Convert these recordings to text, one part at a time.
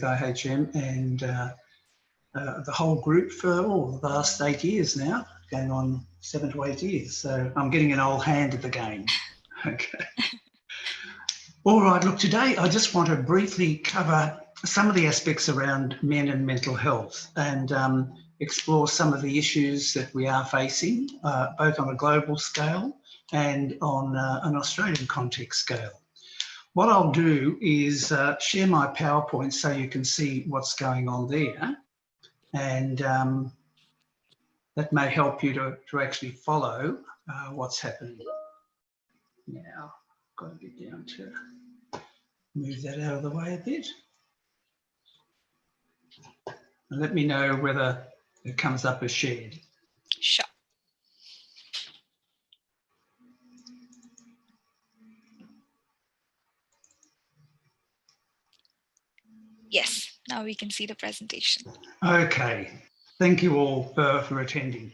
IHM and the whole group for the last 8 years now, going on 7 to 8 years. So I'm getting an old hand at the game. Okay. All right, look, today I just want to briefly cover some of the aspects around men and mental health and explore some of the issues that we are facing, both on a global scale and on an Australian context scale. What I'll do is share my PowerPoint so you can see what's going on there, and that may help you to actually follow what's happening. Now, I've got to get down to move that out of the way a bit. And let me know whether it comes up as shared. Sure. Yes, now we can see the presentation. Okay, thank you all for attending.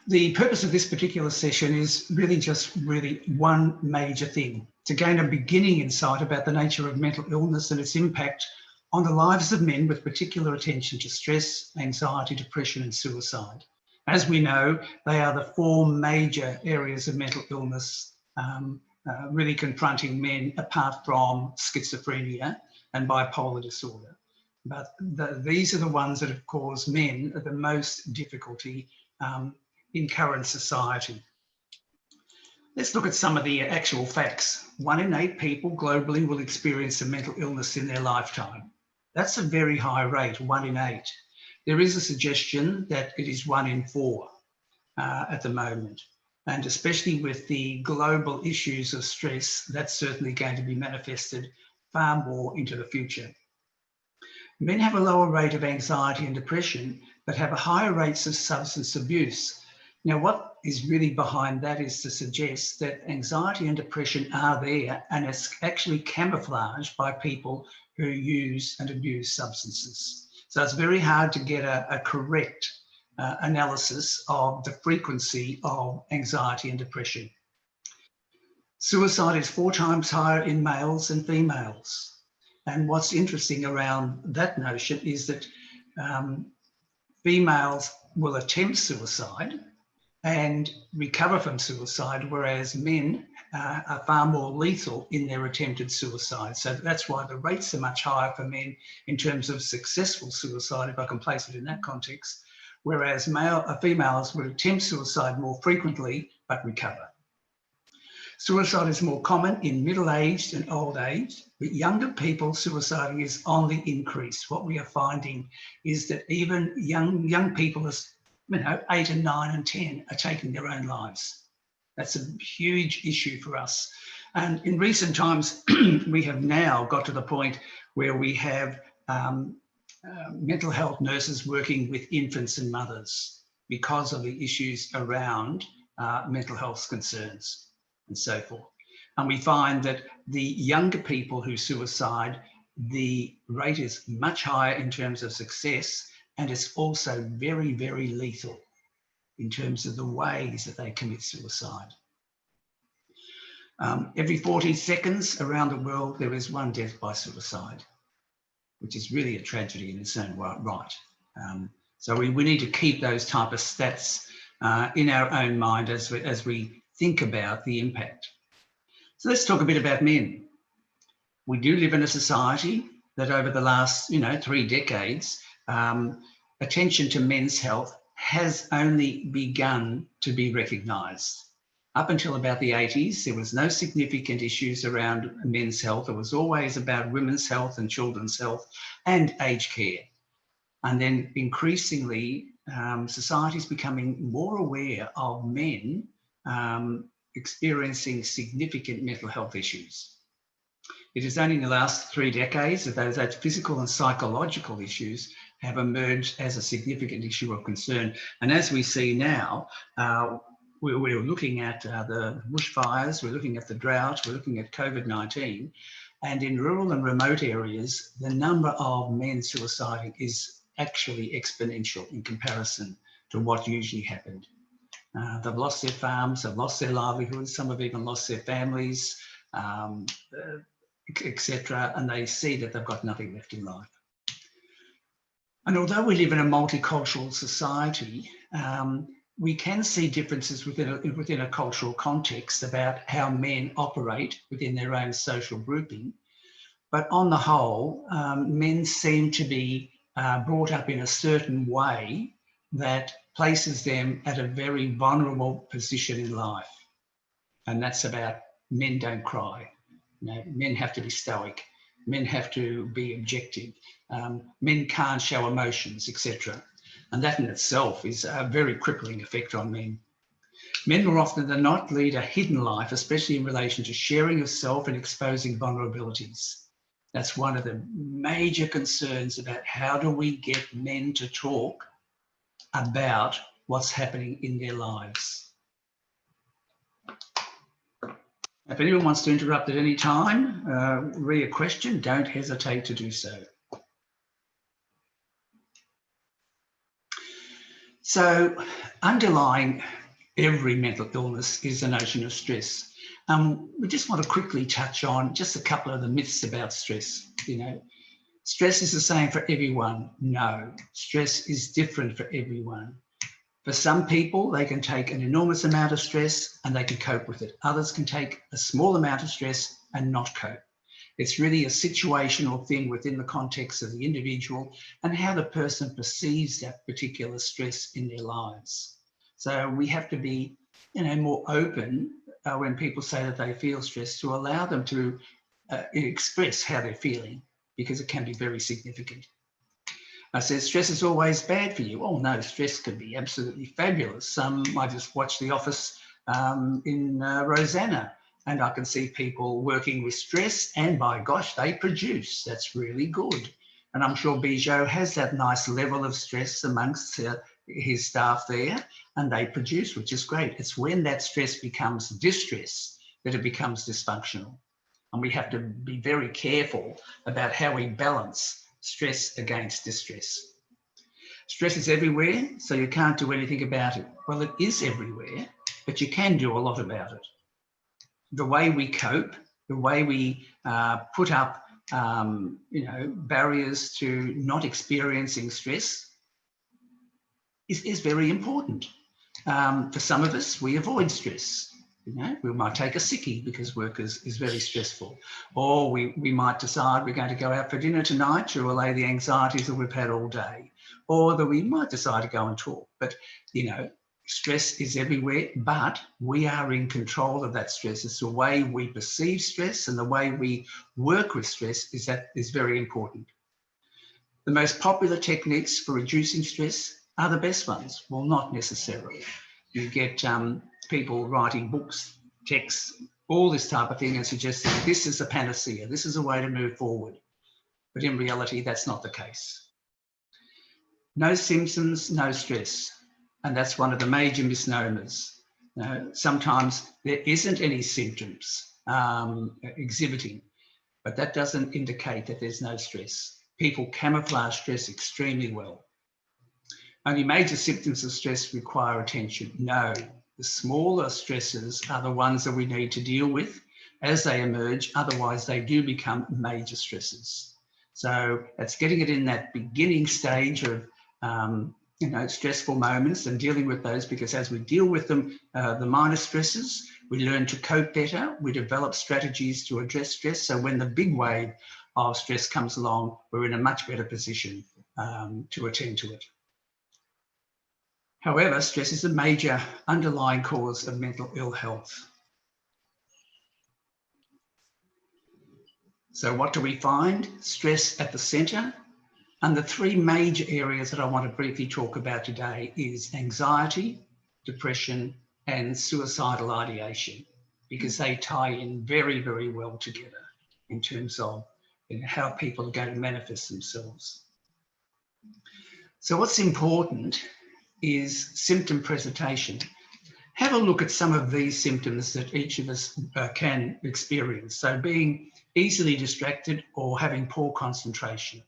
The purpose of this particular session is really just one major thing, to gain a beginning insight about the nature of mental illness and its impact on the lives of men, with particular attention to stress, anxiety, depression and suicide. As we know, they are the 4 major areas of mental illness really confronting men, apart from schizophrenia and bipolar disorder. But these are the ones that have caused men the most difficulty in current society. Let's look at some of the actual facts. 1 in 8 people globally will experience a mental illness in their lifetime. That's a very high rate, 1 in 8. There is a suggestion that it is 1 in 4 at the moment. And especially with the global issues of stress, that's certainly going to be manifested far more into the future. Men have a lower rate of anxiety and depression, but have a higher rates of substance abuse. Now, what is really behind that is to suggest that anxiety and depression are there, and it's actually camouflaged by people who use and abuse substances. So it's very hard to get a correct analysis of the frequency of anxiety and depression. Suicide is 4 times higher in males and females. And what's interesting around that notion is that females will attempt suicide and recover from suicide, whereas men are far more lethal in their attempted suicide. So that's why the rates are much higher for men in terms of successful suicide, if I can place it in that context, whereas females would attempt suicide more frequently but recover. Suicide is more common in middle-aged and old age, but younger people, suiciding is on the increase. What we are finding is that even young people, as 8 and 9 and 10, are taking their own lives. That's a huge issue for us. And in recent times, we have now got to the point where we have mental health nurses working with infants and mothers because of the issues around mental health concerns and so forth. And we find that the younger people who suicide, the rate is much higher in terms of success, and it's also very, very lethal in terms of the ways that they commit suicide. Every 40 seconds around the world, there is 1 death by suicide, which is really a tragedy in its own right. So we need to keep those type of stats in our own mind as we think about the impact. So let's talk a bit about men. We do live in a society that over the last 3 decades, attention to men's health has only begun to be recognised. Up until about the 80s, there was no significant issues around men's health. It was always about women's health and children's health and aged care. And then increasingly, society is becoming more aware of men experiencing significant mental health issues. It is only in the last 3 decades that those physical and psychological issues have emerged as a significant issue of concern. And as we see now, we're looking at the bushfires, we're looking at the drought, we're looking at COVID-19, and in rural and remote areas, the number of men suiciding is actually exponential in comparison to what usually happened. They've lost their farms, they've lost their livelihoods, some have even lost their families, etc. And they see that they've got nothing left in life. And although we live in a multicultural society, we can see differences within a cultural context about how men operate within their own social grouping. But on the whole, men seem to be brought up in a certain way that places them at a very vulnerable position in life. And that's about men don't cry. You know, men have to be stoic. Men have to be objective. Men can't show emotions, etc. And that in itself is a very crippling effect on men. Men more often than not lead a hidden life, especially in relation to sharing of self and exposing vulnerabilities. That's one of the major concerns about how do we get men to talk about what's happening in their lives. If anyone wants to interrupt at any time, read a question, don't hesitate to do so. So underlying every mental illness is the notion of stress. We just want to quickly touch on just a couple of the myths about stress. You know, stress is the same for everyone. No, stress is different for everyone. For some people, they can take an enormous amount of stress and they can cope with it. Others can take a small amount of stress and not cope. It's really a situational thing within the context of the individual and how the person perceives that particular stress in their lives. So we have to be, you know, more open when people say that they feel stress, to allow them to express how they're feeling, because it can be very significant. I said, stress is always bad for you. Oh no, stress can be absolutely fabulous. I just watched The Office in Rosanna, and I can see people working with stress, and by gosh, they produce. That's really good. And I'm sure Bijou has that nice level of stress amongst his staff there, and they produce, which is great. It's when that stress becomes distress that it becomes dysfunctional. And we have to be very careful about how we balance stress against distress. Stress is everywhere, so you can't do anything about it. Well, it is everywhere, but you can do a lot about it. The way we cope, the way we put up, barriers to not experiencing stress is very important. For some of us, we avoid stress. You know, we might take a sickie because work is very stressful. Or we might decide we're going to go out for dinner tonight to allay the anxieties that we've had all day. Or that we might decide to go and talk. But, you know, stress is everywhere, but we are in control of that stress. It's the way we perceive stress and the way we work with stress is very important. The most popular techniques for reducing stress are the best ones. Well, not necessarily. You get people writing books, texts, all this type of thing, and suggesting this is a panacea, this is a way to move forward. But in reality, that's not the case. No symptoms, no stress. And that's one of the major misnomers. Sometimes there isn't any symptoms exhibiting, but that doesn't indicate that there's no stress. People camouflage stress extremely well. Only major symptoms of stress require attention. No, the smaller stresses are the ones that we need to deal with as they emerge. Otherwise, they do become major stresses. So it's getting it in that beginning stage of stressful moments and dealing with those, because as we deal with them, the minor stresses, we learn to cope better. We develop strategies to address stress. So when the big wave of stress comes along, we're in a much better position to attend to it. However, stress is a major underlying cause of mental ill health. So what do we find? Stress at the centre. And the three major areas that I want to briefly talk about today is anxiety, depression, and suicidal ideation, because they tie in very, very well together in terms of how people are going to manifest themselves. So what's important is symptom presentation. Have a look at some of these symptoms that each of us can experience. So being easily distracted or having poor concentration.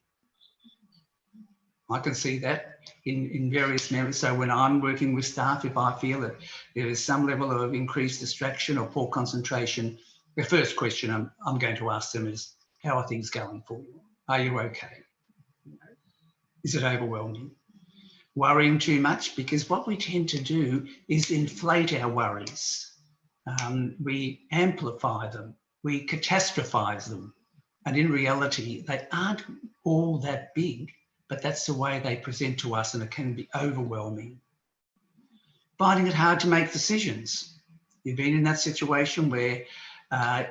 I can see that in various members. So when I'm working with staff, if I feel that there is some level of increased distraction or poor concentration, the first question I'm going to ask them is, how are things going for you? Are you okay? Is it overwhelming? Worrying too much? Because what we tend to do is inflate our worries. We amplify them. We catastrophize them. And in reality, they aren't all that big, but that's the way they present to us, and it can be overwhelming. Finding it hard to make decisions. You've been in that situation where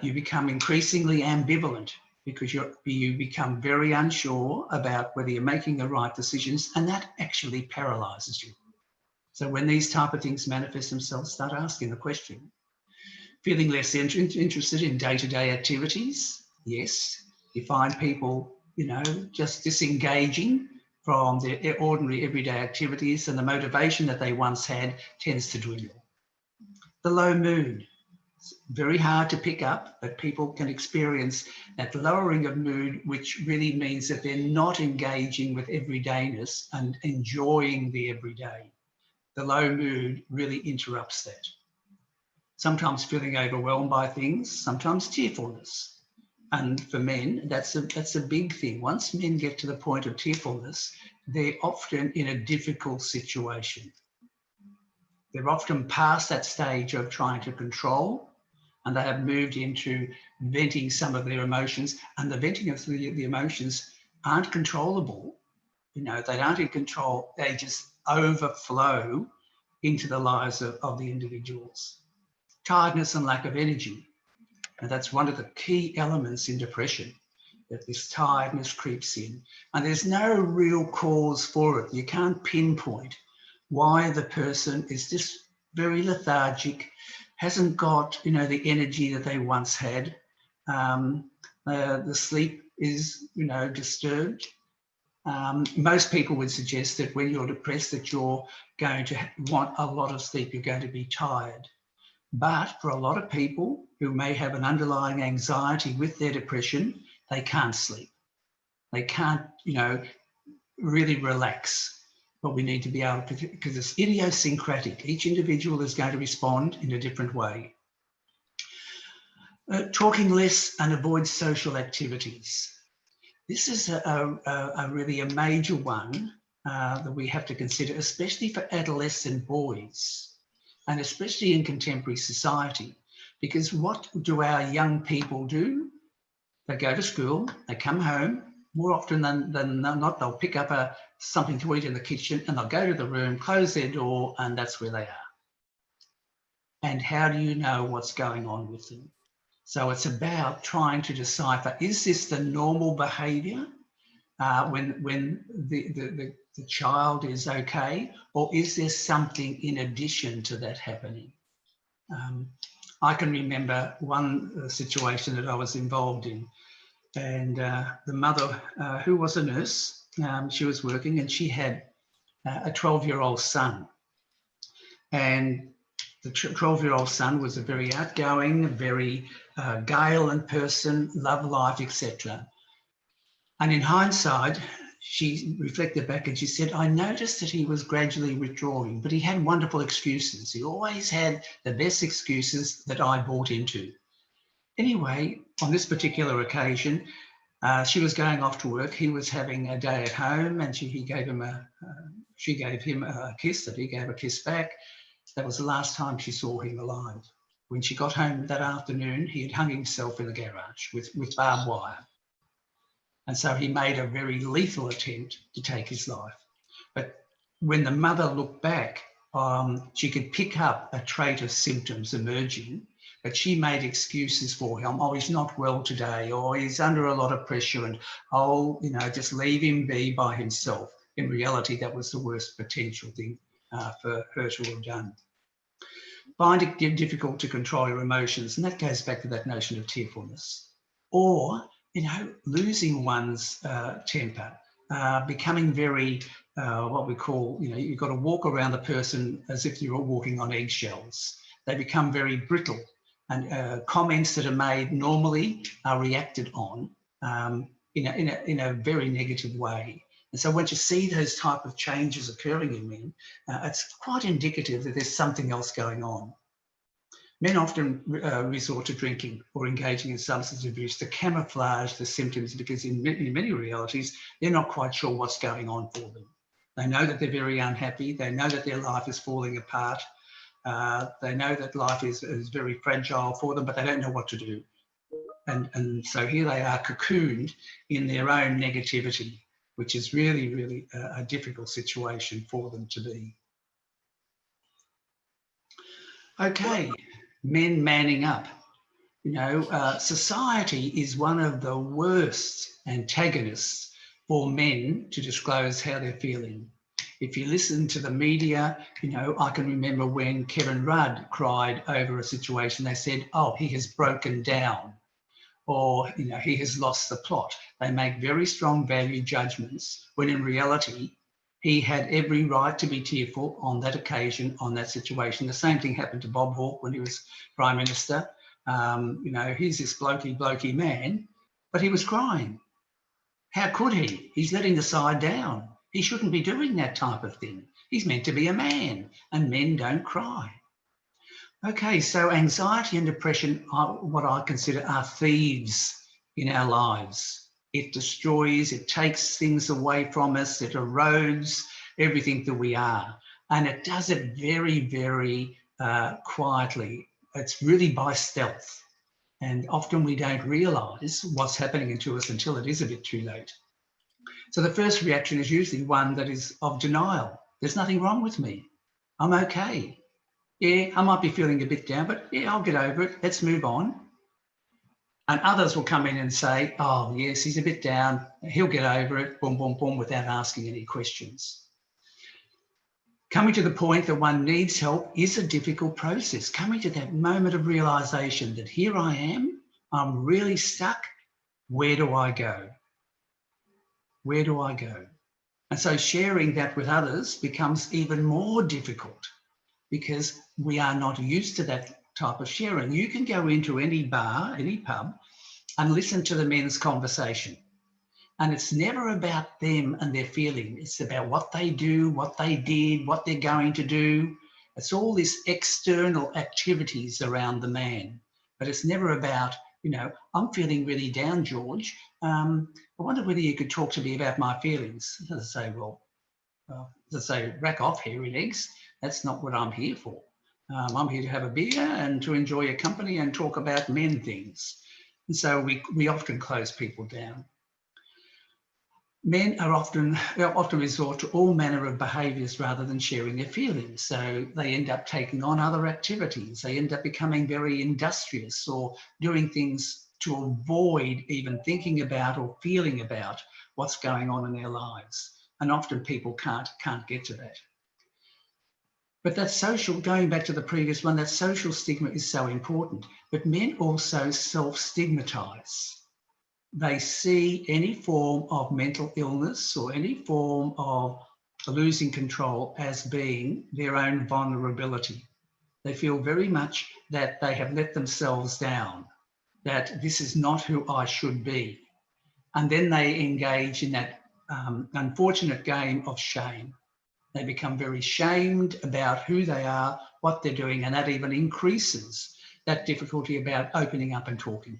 you become increasingly ambivalent because you become very unsure about whether you're making the right decisions, and that actually paralyses you. So when these type of things manifest themselves, start asking the question. Feeling less interested in day-to-day activities. Yes, you find people, just disengaging from their ordinary everyday activities, and the motivation that they once had tends to dwindle. The low mood. It's very hard to pick up, but people can experience that lowering of mood, which really means that they're not engaging with everydayness and enjoying the everyday. The low mood really interrupts that. Sometimes feeling overwhelmed by things, sometimes tearfulness. And for men, that's a big thing. Once men get to the point of tearfulness, they're often in a difficult situation. They're often past that stage of trying to control, and they have moved into venting some of their emotions, and the venting of the emotions aren't controllable. They aren't in control. They just overflow into the lives of the individuals. Tiredness and lack of energy. And that's one of the key elements in depression, that this tiredness creeps in. And there's no real cause for it. You can't pinpoint why the person is just very lethargic, hasn't got, the energy that they once had. The sleep is, disturbed. Most people would suggest that when you're depressed that you're going to want a lot of sleep, you're going to be tired. But for a lot of people who may have an underlying anxiety with their depression, they can't sleep. They can't, really relax. But we need to be able to, because it's idiosyncratic. Each individual is going to respond in a different way. Talking less and avoid social activities. This is really a major one that we have to consider, especially for adolescent boys, and especially in contemporary society, because what do our young people do? They go to school, they come home, more often than not, they'll pick up something to eat in the kitchen, and they'll go to the room, close their door, and that's where they are. And how do you know what's going on with them? So it's about trying to decipher, is this the normal behaviour when the child is okay, or is there something in addition to that happening? I can remember one situation that I was involved in, and the mother, who was a nurse, she was working, and she had a 12-year-old son. And the 12-year-old son was a very outgoing, very gale-and person, love life, etc. And in hindsight, she reflected back and she said, I noticed that he was gradually withdrawing, but he had wonderful excuses. He always had the best excuses that I bought into. Anyway, on this particular occasion, she was going off to work. He was having a day at home, and she gave him a kiss, that he gave a kiss back. That was the last time she saw him alive. When she got home that afternoon, he had hung himself in the garage with barbed wire. And so he made a very lethal attempt to take his life. But when the mother looked back, she could pick up a trait of symptoms emerging, but she made excuses for him. Oh, he's not well today, or he's under a lot of pressure, and just leave him be by himself. In reality, that was the worst potential thing for her to have done. Find it difficult to control your emotions, and that goes back to that notion of tearfulness. Or, losing one's temper, becoming very, what we call, you've got to walk around the person as if you're walking on eggshells. They become very brittle, and comments that are made normally are reacted on in a very negative way. And so once you see those type of changes occurring in men, it's quite indicative that there's something else going on. Men often resort to drinking or engaging in substance abuse to camouflage the symptoms, because in many realities, they're not quite sure what's going on for them. They know that they're very unhappy. They know that their life is falling apart. They know that life is very fragile for them, but they don't know what to do. And so here they are cocooned in their own negativity, which is really, really a difficult situation for them to be. Okay, men manning up. You know, society is one of the worst antagonists for men to disclose how they're feeling. If you listen to the media, you know, I can remember when Kevin Rudd cried over a situation, they said, oh, he has broken down, or, you know, he has lost the plot. They make very strong value judgments when in reality, he had every right to be tearful on that occasion, on that situation. The same thing happened to Bob Hawke when he was Prime Minister. You know, he's this blokey man, but he was crying. How could he? He's letting the side down. He shouldn't be doing that type of thing. He's meant to be a man, and men don't cry. Okay, so anxiety and depression are what I consider are thieves in our lives. It destroys, it takes things away from us, it erodes everything that we are. And it does it very, very quietly. It's really by stealth. And often we don't realise what's happening to us until it is a bit too late. So the first reaction is usually one that is of denial. There's nothing wrong with me. I'm okay. Yeah, I might be feeling a bit down, but yeah, I'll get over it. Let's move on. And others will come in and say, oh, yes, he's a bit down. He'll get over it, boom, boom, boom, without asking any questions. Coming to the point that one needs help is a difficult process. Coming to that moment of realisation that here I am, I'm really stuck. Where do I go? Where do I go? And so sharing that with others becomes even more difficult because we are not used to that type of sharing. You can go into any bar, any pub, and listen to the men's conversation. And it's never about them and their feeling. It's about what they do, what they did, what they're going to do. It's all these external activities around the man. But it's never about, you know, I'm feeling really down, George. I wonder whether you could talk to me about my feelings. As I say, well, as I say, rack off, hairy legs. That's not what I'm here for. I'm here to have a beer and to enjoy your company and talk about men things. And so we often close people down. Men are often resort to all manner of behaviours rather than sharing their feelings. So they end up taking on other activities. They end up becoming very industrious or doing things to avoid even thinking about or feeling about what's going on in their lives. And often people can't get to that. But that social, going back to the previous one, that social stigma is so important. But men also self-stigmatise. They see any form of mental illness or any form of losing control as being their own vulnerability. They feel very much that they have let themselves down, that this is not who I should be. And then they engage in that unfortunate game of shame. They become very shamed about who they are, what they're doing, and that even increases that difficulty about opening up and talking.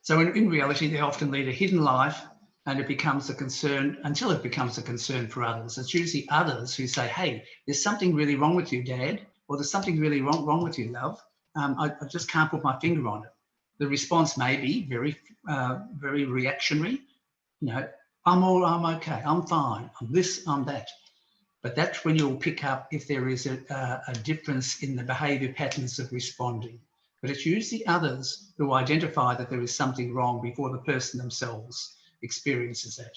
So in reality, they often lead a hidden life and it becomes a concern until it becomes a concern for others. It's usually others who say, hey, there's something really wrong with you, Dad, or there's something really wrong with you, love. I just can't put my finger on it. The response may be very reactionary. You know, I'm okay, I'm fine, I'm this, I'm that. But that's when you'll pick up if there is a difference in the behaviour patterns of responding. But it's usually others who identify that there is something wrong before the person themselves experiences that.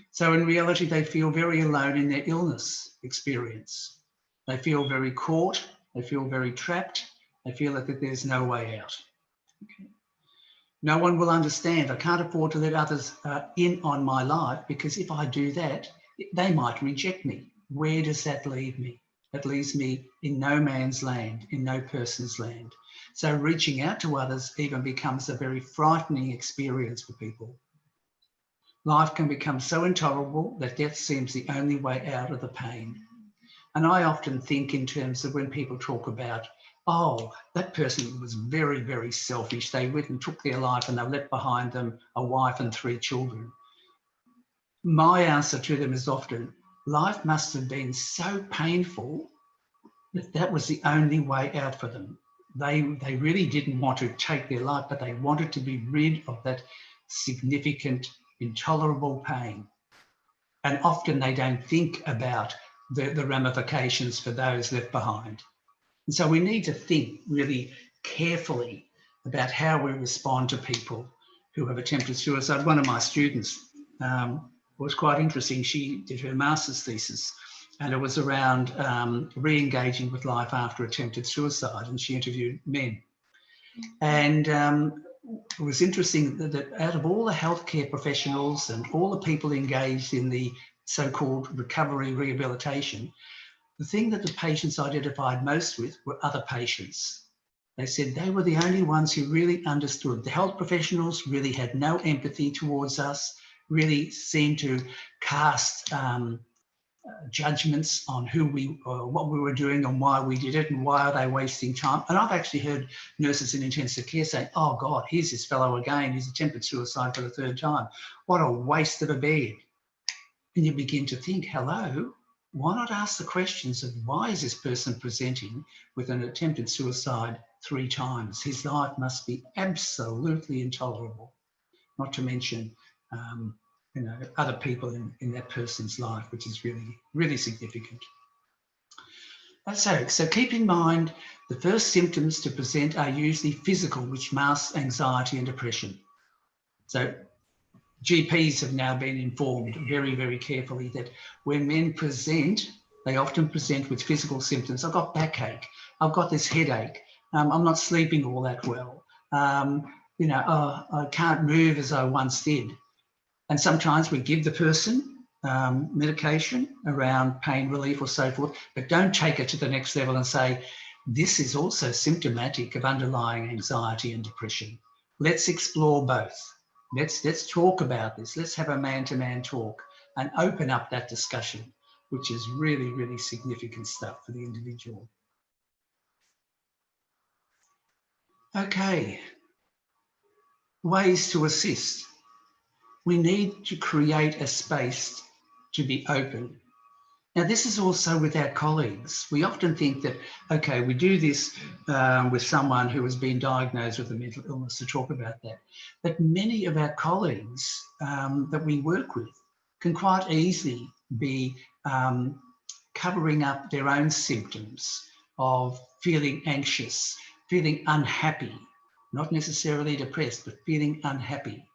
So in reality, they feel very alone in their illness experience. They feel very caught, they feel very trapped, they feel like that there's no way out. Okay. No one will understand. I can't afford to let others in on my life because if I do that, they might reject me. Where does that leave me? That leaves me in no man's land, in no person's land. So reaching out to others even becomes a very frightening experience for people. Life can become so intolerable that death seems the only way out of the pain. And I often think in terms of when people talk about oh, that person was very, very selfish. They went and took their life and they left behind them a wife and 3 children. My answer to them is often, life must have been so painful that that was the only way out for them. They really didn't want to take their life, but they wanted to be rid of that significant, intolerable pain. And often they don't think about the ramifications for those left behind. And so we need to think really carefully about how we respond to people who have attempted suicide. One of my students was quite interesting. She did her master's thesis and it was around re-engaging with life after attempted suicide, and she interviewed men. And it was interesting that out of all the healthcare professionals and all the people engaged in the so-called recovery rehabilitation, the thing that the patients identified most with were other patients. They said they were the only ones who really understood. The health professionals really had no empathy towards us, really seemed to cast judgments on who we, what we were doing and why we did it and why are they wasting time. And I've actually heard nurses in intensive care say, oh God, here's this fellow again, he's attempted suicide for the 3rd time. What a waste of a bed. And you begin to think, hello, why not ask the questions of why is this person presenting with an attempted suicide 3 times? His life must be absolutely intolerable, not to mention other people in that person's life, which is really, really significant. So keep in mind the first symptoms to present are usually physical, which masks anxiety and depression. So GPs have now been informed very, very carefully that when men present, they often present with physical symptoms. I've got backache, I've got this headache, I'm not sleeping all that well, I can't move as I once did. And sometimes we give the person medication around pain relief or so forth, but don't take it to the next level and say, this is also symptomatic of underlying anxiety and depression. Let's explore both. Let's talk about this. Let's have a man-to-man talk and open up that discussion, which is really, really significant stuff for the individual. Okay, ways to assist. We need to create a space to be open. Now, this is also with our colleagues. We often think that, okay, we do this with someone who has been diagnosed with a mental illness to talk about that. But many of our colleagues that we work with can quite easily be covering up their own symptoms of feeling anxious, feeling unhappy, not necessarily depressed, but feeling unhappy.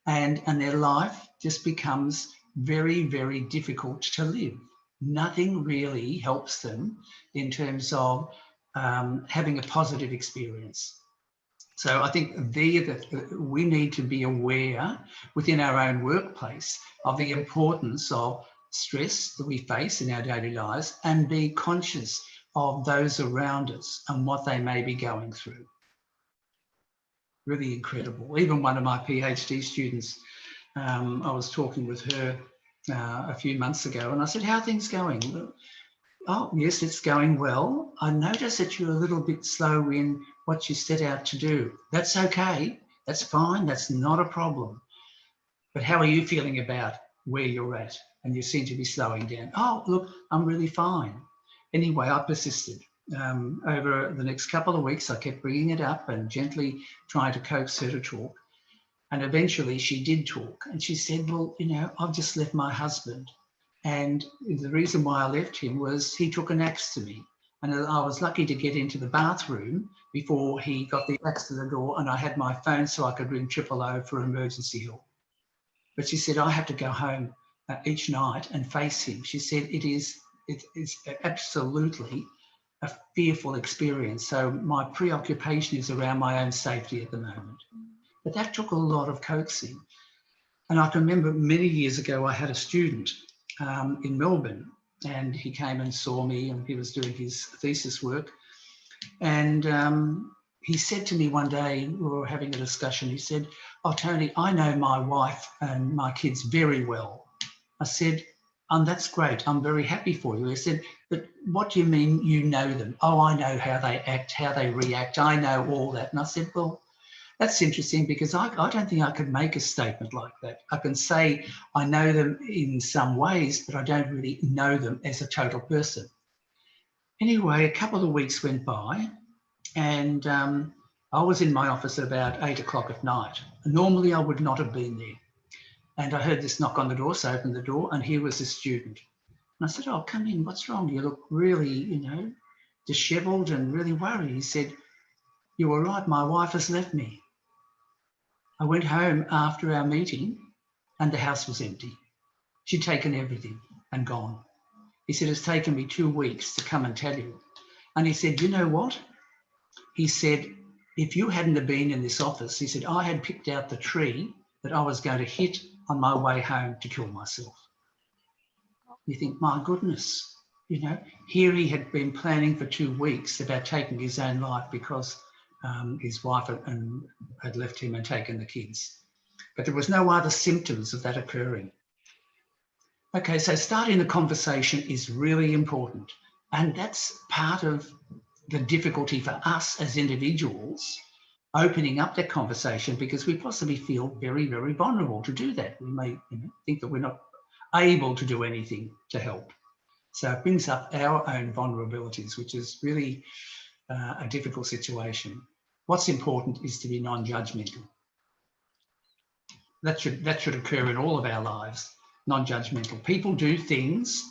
And their life just becomes very, very difficult to live. Nothing really helps them in terms of having a positive experience. So I think that we need to be aware within our own workplace of the importance of stress that we face in our daily lives and be conscious of those around us and what they may be going through. Really incredible. Even one of my PhD students, I was talking with her a few months ago and I said, how are things going? Oh, yes, it's going well. I noticed that you're a little bit slow in what you set out to do. That's okay. That's fine. That's not a problem. But how are you feeling about where you're at? And you seem to be slowing down. Oh, look, I'm really fine. Anyway, I persisted. Over the next couple of weeks, I kept bringing it up and gently trying to coax her to talk. And eventually she did talk. And she said, well, I've just left my husband. And the reason why I left him was he took an axe to me. And I was lucky to get into the bathroom before he got the axe to the door, and I had my phone so I could ring 000 for emergency help. But she said, I have to go home each night and face him. She said, it's absolutely a fearful experience. So my preoccupation is around my own safety at the moment. But that took a lot of coaxing. And I can remember many years ago, I had a student in Melbourne, and he came and saw me and he was doing his thesis work. And he said to me one day, we were having a discussion, he said, oh, Tony, I know my wife and my kids very well. I said, That's great. I'm very happy for you. I said, but what do you mean you know them? Oh, I know how they act, how they react. I know all that. And I said, well, that's interesting because I don't think I could make a statement like that. I can say I know them in some ways, but I don't really know them as a total person. Anyway, a couple of weeks went by and I was in my office at about 8 o'clock at night. Normally I would not have been there. And I heard this knock on the door, so I opened the door and here was a student. And I said, oh, come in, what's wrong? You look really, dishevelled and really worried. He said, you were right, my wife has left me. I went home after our meeting and the house was empty. She'd taken everything and gone. He said, it's taken me 2 weeks to come and tell you. And he said, you know what? He said, if you hadn't have been in this office, he said, I had picked out the tree that I was going to hit on my way home to kill myself. You think, my goodness, here he had been planning for 2 weeks about taking his own life because his wife had left him and taken the kids. But there was no other symptoms of that occurring. Okay, so starting the conversation is really important. And that's part of the difficulty for us as individuals, opening up that conversation, because we possibly feel very, very vulnerable to do that. We may think that we're not able to do anything to help. So it brings up our own vulnerabilities, which is really a difficult situation. What's important is to be non-judgmental. That should occur in all of our lives, non-judgmental. People do things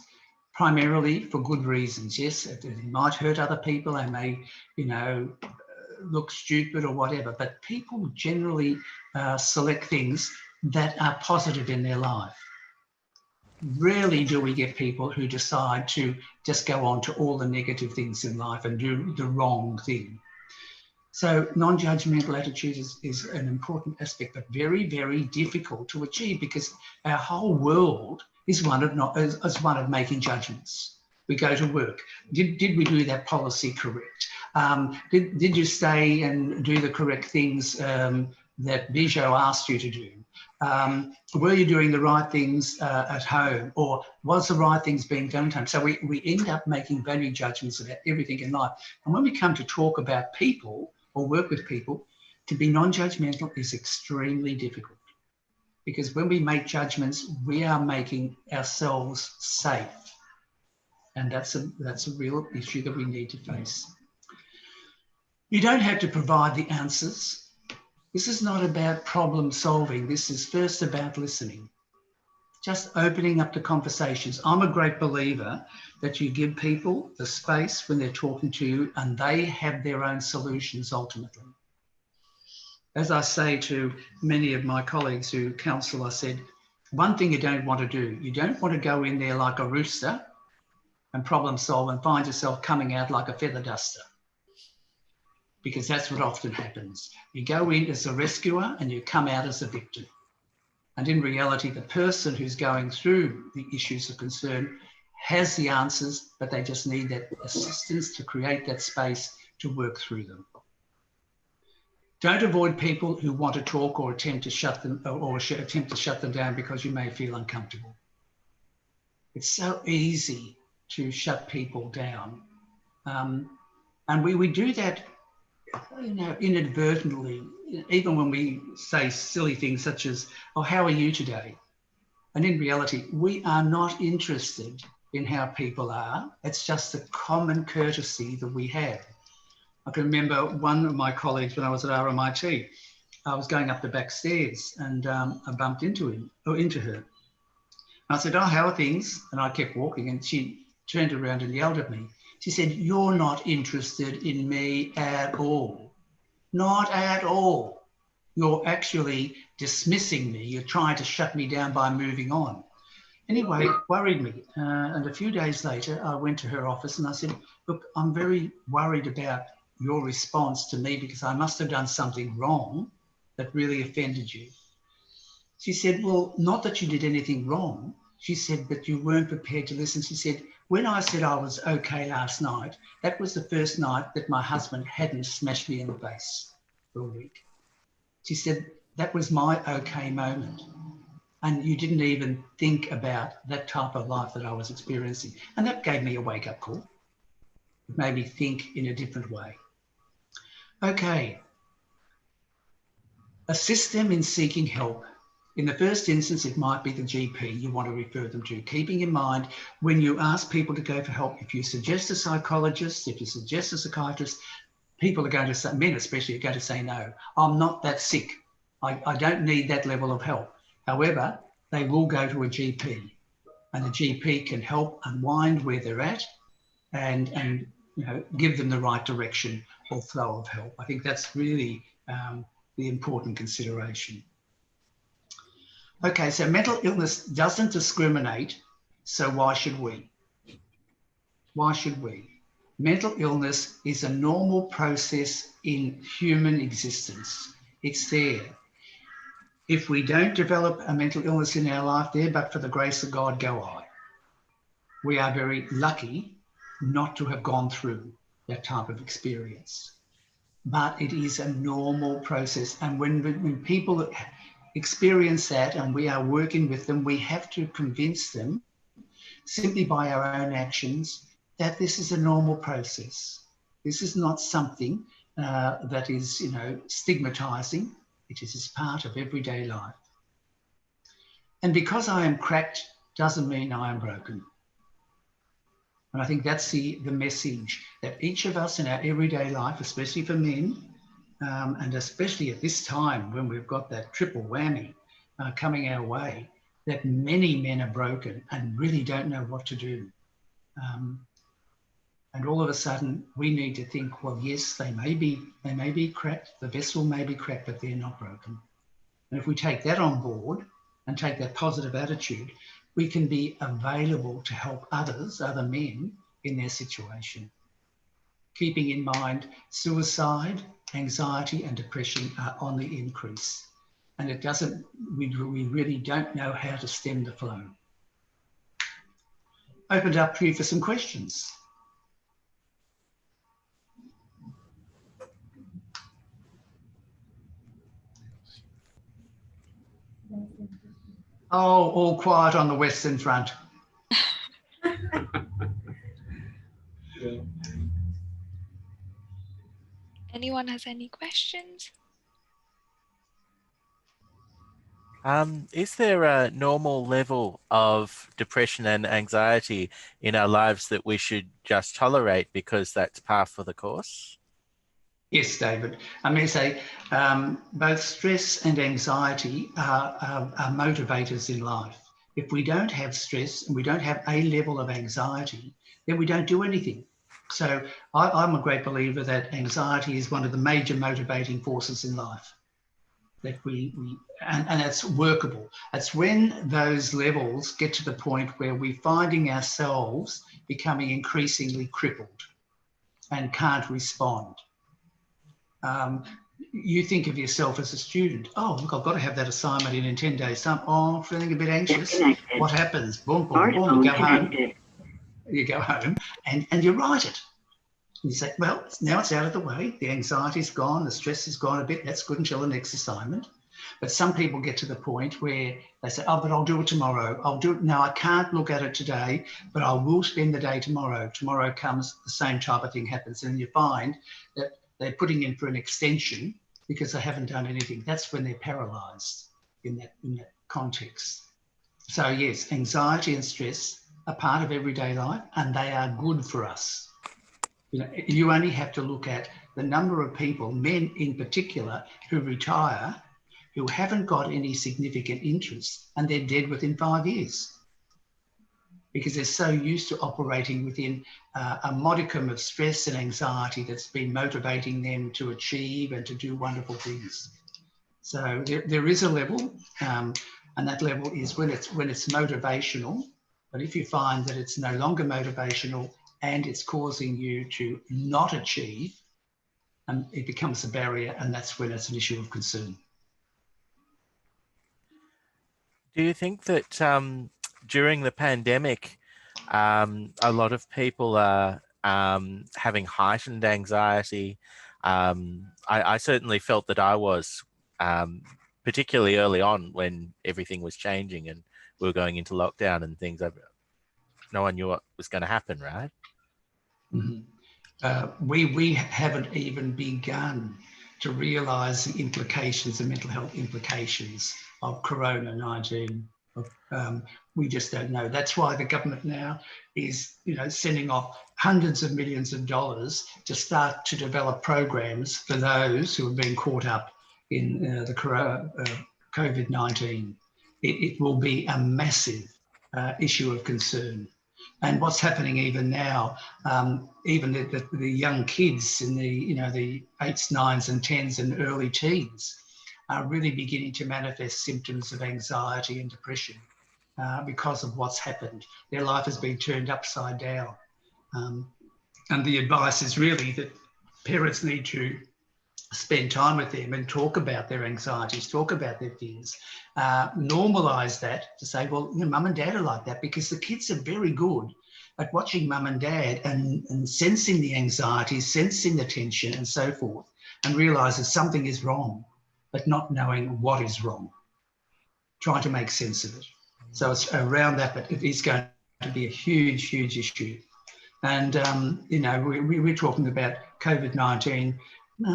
primarily for good reasons. Yes, it might hurt other people. They may, look stupid or whatever, but people generally select things that are positive in their life. Rarely do we get people who decide to just go on to all the negative things in life and do the wrong thing. So non-judgmental attitude is an important aspect, but very, very difficult to achieve because our whole world is one of making judgments. We go to work. Did we do that policy correct? Did you stay and do the correct things that Bijou asked you to do? Were you doing the right things at home, or was the right things being done at home? So we end up making value judgments about everything in life. And when we come to talk about people or work with people, to be non-judgmental is extremely difficult, because when we make judgments, we are making ourselves safe. And that's a real issue that we need to face. You don't have to provide the answers. This is not about problem solving. This is first about listening. Just opening up the conversations. I'm a great believer that you give people the space when they're talking to you and they have their own solutions ultimately. As I say to many of my colleagues who counsel, I said, one thing you don't want to do, you don't want to go in there like a rooster and problem solve and find yourself coming out like a feather duster, because that's what often happens. You go in as a rescuer and you come out as a victim. And in reality, the person who's going through the issues of concern has the answers, but they just need that assistance to create that space to work through them. Don't avoid people who want to talk or attempt to shut them down because you may feel uncomfortable. It's so easy to shut people down. And we do that inadvertently, even when we say silly things such as, oh, how are you today? And in reality, we are not interested in how people are. It's just a common courtesy that we have. I can remember one of my colleagues when I was at RMIT, I was going up the back stairs and I bumped into her. And I said, oh, how are things? And I kept walking and she turned around and yelled at me. She said, you're not interested in me at all. Not at all. You're actually dismissing me. You're trying to shut me down by moving on. Anyway, it worried me. And a few days later, I went to her office and I said, look, I'm very worried about your response to me because I must have done something wrong that really offended you. She said, well, not that you did anything wrong. She said, but you weren't prepared to listen. She said, when I said I was okay last night, that was the first night that my husband hadn't smashed me in the face for a week. She said, that was my okay moment. and you didn't even think about that type of life that I was experiencing. And that gave me a wake-up call. It made me think in a different way. Okay. Assist them in seeking help. In the first instance, it might be the GP you want to refer them to. Keeping in mind, when you ask people to go for help, if you suggest a psychologist, if you suggest a psychiatrist, people are going to say, men especially, are going to say no. I'm not that sick. I don't need that level of help. However, they will go to a GP, and the GP can help unwind where they're at and give them the right direction or flow of help. I think that's really the important consideration. Okay, so mental illness doesn't discriminate, so why should we? Why should we? Mental illness is a normal process in human existence. It's there. If we don't develop a mental illness in our life there, but for the grace of God, go I. We are very lucky not to have gone through that type of experience. But it is a normal process. And when people experience that and we are working with them, we have to convince them simply by our own actions that this is a normal process. This is not something that is, stigmatizing. It is part of everyday life. And because I am cracked doesn't mean I am broken. And I think that's the message, that each of us in our everyday life, especially for men, and especially at this time when we've got that triple whammy coming our way, that many men are broken and really don't know what to do. And all of a sudden we need to think, well, yes, they may be cracked, the vessel may be cracked, but they're not broken. And if we take that on board and take that positive attitude, we can be available to help others, other men, in their situation. Keeping in mind, suicide, anxiety and depression are on the increase. And we really don't know how to stem the flow. Opened up for you for some questions. Oh, all quiet on the Western Front. Anyone has any questions? Is there a normal level of depression and anxiety in our lives that we should just tolerate because that's par for the course? Yes, David. I mean, say both stress and anxiety are motivators in life. If we don't have stress and we don't have a level of anxiety, then we don't do anything. So I'm a great believer that anxiety is one of the major motivating forces in life. That and that's workable. It's when those levels get to the point where we're finding ourselves becoming increasingly crippled and can't respond. You think of yourself as a student. Oh, look, I've got to have that assignment in 10 days time. Oh, I'm feeling a bit anxious. What happens? Boom, boom, boom, you go home. You go home and you write it. And you say, well, now it's out of the way. The anxiety's gone. The stress is gone a bit. That's good until the next assignment. But some people get to the point where they say, oh, but I'll do it tomorrow. I'll do it. No, I can't look at it today, but I will spend the day tomorrow. Tomorrow comes, the same type of thing happens. And you find that they're putting in for an extension because they haven't done anything. That's when they're paralysed in that context. So yes, anxiety and stress are part of everyday life and they are good for us. You only have to look at the number of people, men in particular, who retire, who haven't got any significant interest and they're dead within 5 years because they're so used to operating within a modicum of stress and anxiety that's been motivating them to achieve and to do wonderful things. So there is a level, and that level is when it's motivational. But if you find that it's no longer motivational and it's causing you to not achieve, it becomes a barrier, and that's when it's an issue of concern. Do you think that during the pandemic, a lot of people are having heightened anxiety? I certainly felt that I was particularly early on when everything was changing and we were going into lockdown and things. No one knew what was going to happen, right? We haven't even begun to realise the implications, the mental health implications of Corona-19. We just don't know. That's why the government now is, sending off hundreds of millions of dollars to start to develop programs for those who have been caught up in the COVID-19. It will be a massive issue of concern. And what's happening even now, even the young kids in the 8s, 9s and 10s and early teens are really beginning to manifest symptoms of anxiety and depression because of what's happened. Their life has been turned upside down. And the advice is really that parents need to spend time with them and talk about their anxieties, talk about their fears, normalise that to say, well, mum and dad are like that, because the kids are very good at watching mum and dad and sensing the anxiety, sensing the tension and so forth, and realise that something is wrong, but not knowing what is wrong, trying to make sense of it. So it's around that, but it is going to be a huge, huge issue. And, we're talking about COVID-19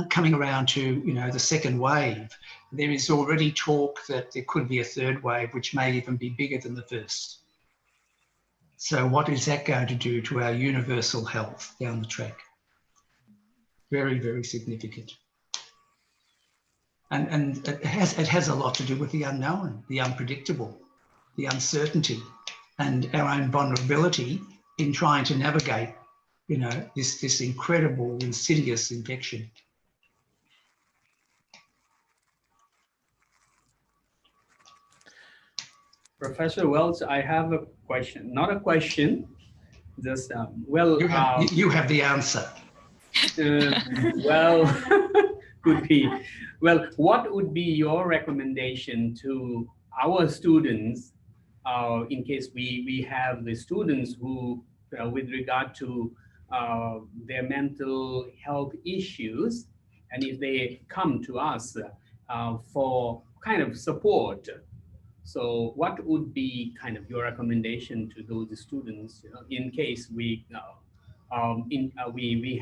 coming around to, the second wave. There is already talk that there could be a third wave, which may even be bigger than the first. So what is that going to do to our universal health down the track? Very, very significant. And it has a lot to do with the unknown, the unpredictable, the uncertainty, and our own vulnerability in trying to navigate, this incredible, insidious infection. Professor Wells, I have a question. Not a question, just, You have the answer. Well, could be. Well, what would be your recommendation to our students in case we have the students who, with regard to their mental health issues, and if they come to us for kind of support? So what would be kind of your recommendation to those students in case we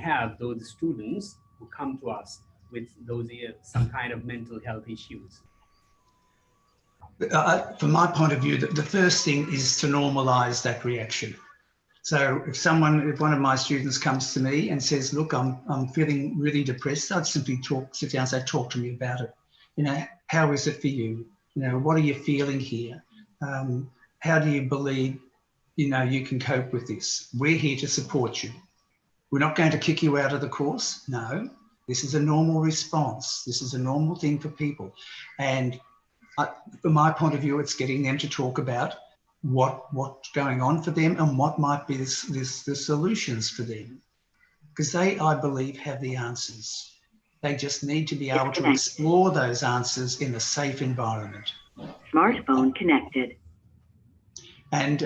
have those students who come to us with those some kind of mental health issues? From my point of view, the first thing is to normalise that reaction. So if one of my students comes to me and says, look, I'm feeling really depressed, I'd simply sit down and say, talk to me about it. How is it for you? What are you feeling here? How do you believe, you can cope with this? We're here to support you. We're not going to kick you out of the course. No, this is a normal response. This is a normal thing for people. And from my point of view, it's getting them to talk about what's going on for them and what might be the solutions for them. Because they, I believe, have the answers. They just need to be able to explore those answers in a safe environment. Smartphone connected. And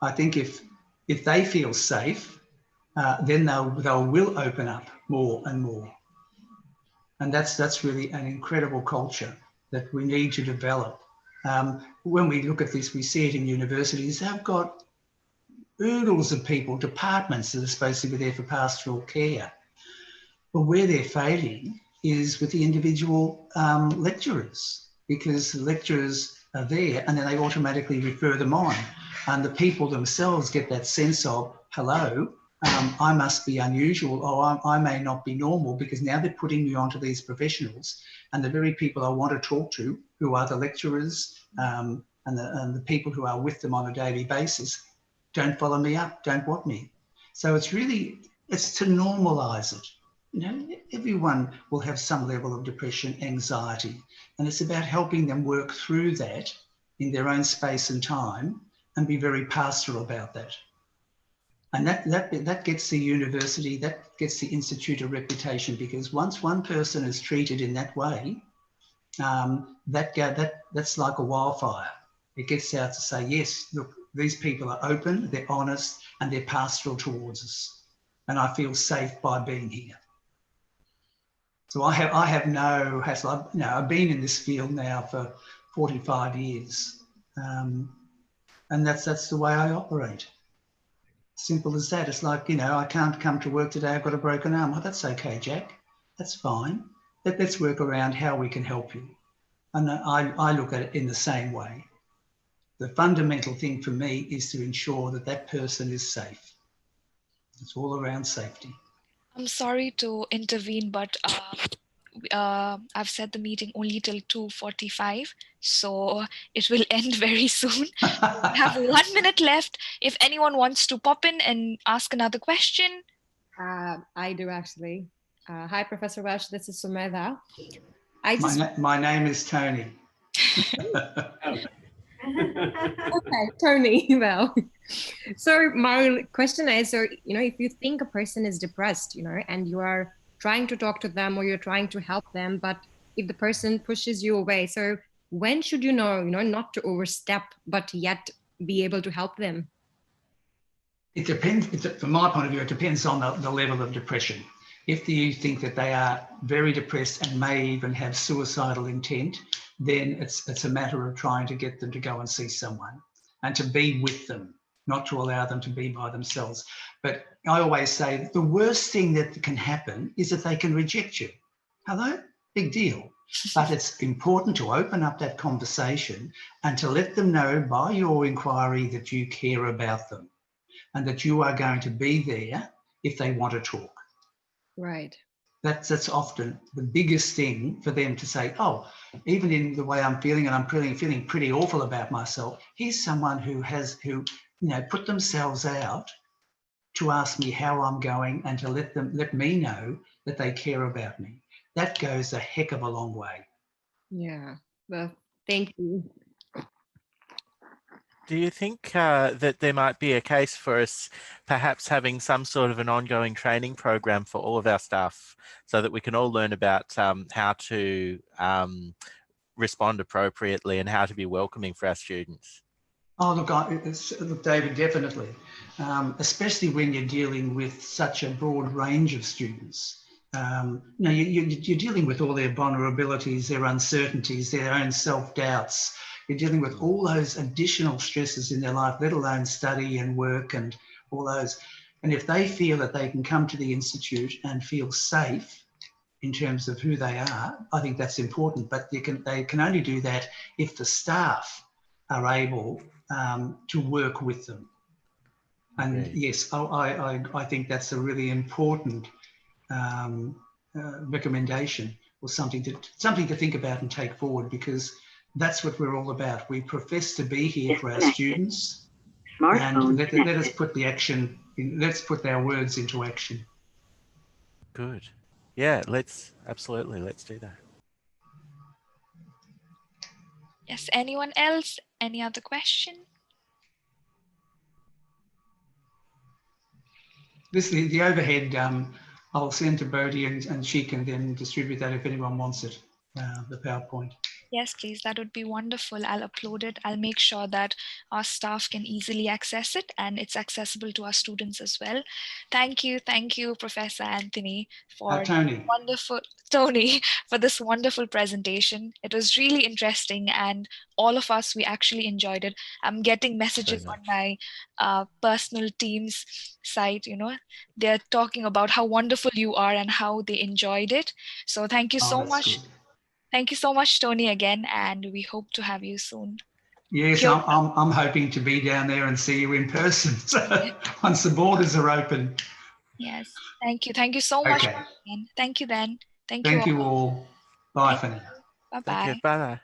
I think if they feel safe, then they will open up more and more. And that's really an incredible culture that we need to develop. When we look at this, we see it in universities. They've got oodles of people, departments that are supposed to be there for pastoral care. But where they're failing is with the individual lecturers, because the lecturers are there and then they automatically refer them on. And the people themselves get that sense of, hello, I must be unusual, or I may not be normal, because now they're putting me onto these professionals, and the very people I want to talk to, who are the lecturers and the people who are with them on a daily basis, don't follow me up, don't want me. So it's to normalise it. Everyone will have some level of depression, anxiety, and it's about helping them work through that in their own space and time and be very pastoral about that. And that gets the university, that gets the institute a reputation, because once one person is treated in that way, that's like a wildfire. It gets out to say, yes, look, these people are open, they're honest, and they're pastoral towards us. And I feel safe by being here. So I have no hassle. I've been in this field now for 45 years, and that's the way I operate. Simple as that. It's like, I can't come to work today. I've got a broken arm. Oh, that's okay, Jack. That's fine. Let's work around how we can help you. And I look at it in the same way. The fundamental thing for me is to ensure that that person is safe. It's all around safety. I'm sorry to intervene, but I've set the meeting only till 2:45, so it will end very soon. We have 1 minute left. If anyone wants to pop in and ask another question. I do actually. Hi, Professor Welsh. This is Sumedha. My name is Tony. Okay, Tony. Well, so my question is, so if you think a person is depressed, and you are trying to talk to them or you're trying to help them, but if the person pushes you away, so when should you know, not to overstep, but yet be able to help them? It depends. From my point of view, it depends on the level of depression. If you think that they are very depressed and may even have suicidal intent, then it's a matter of trying to get them to go and see someone and to be with them, not to allow them to be by themselves. But I always say the worst thing that can happen is that they can reject you. Hello? Big deal. But it's important to open up that conversation and to let them know by your inquiry that you care about them and that you are going to be there if they want to talk. Right. That's often the biggest thing for them to say, oh, even in the way I'm feeling and I'm feeling pretty awful about myself, here's someone who put themselves out to ask me how I'm going and to let me know that they care about me. That goes a heck of a long way. Yeah. Well, thank you. Do you think that there might be a case for us perhaps having some sort of an ongoing training program for all of our staff so that we can all learn about how to respond appropriately and how to be welcoming for our students? Oh, look, David, definitely, especially when you're dealing with such a broad range of students. You're dealing with all their vulnerabilities, their uncertainties, their own self-doubts. You're dealing with all those additional stresses in their life, let alone study and work and all those. And if they feel that they can come to the Institute and feel safe in terms of who they are, I think that's important. But they can only do that if the staff are able to work with them. And yes, I think that's a really important recommendation or something to think about and take forward, because that's what we're all about. We profess to be here for our students, and let us put the action in, let's put our words into action. Good. Yeah, let's do that. Yes, anyone else? Any other question? The overhead, I'll send to Bodhi and she can then distribute that if anyone wants it, the PowerPoint. Yes, please. That would be wonderful. I'll upload it. I'll make sure that our staff can easily access it and it's accessible to our students as well. Thank you, Professor Anthony, for Tony, for this wonderful presentation. It was really interesting, and all of us, we actually enjoyed it. I'm getting messages on my personal team's site. They're talking about how wonderful you are and how they enjoyed it. So thank you so much. Good. Thank you so much, Tony, again, and we hope to have you soon. Yes, I'm hoping to be down there and see you in person once the borders are open. Yes, thank you. Thank you so much. Thank you, then. Thank you all. Bye for now. Bye-bye. Bye-bye.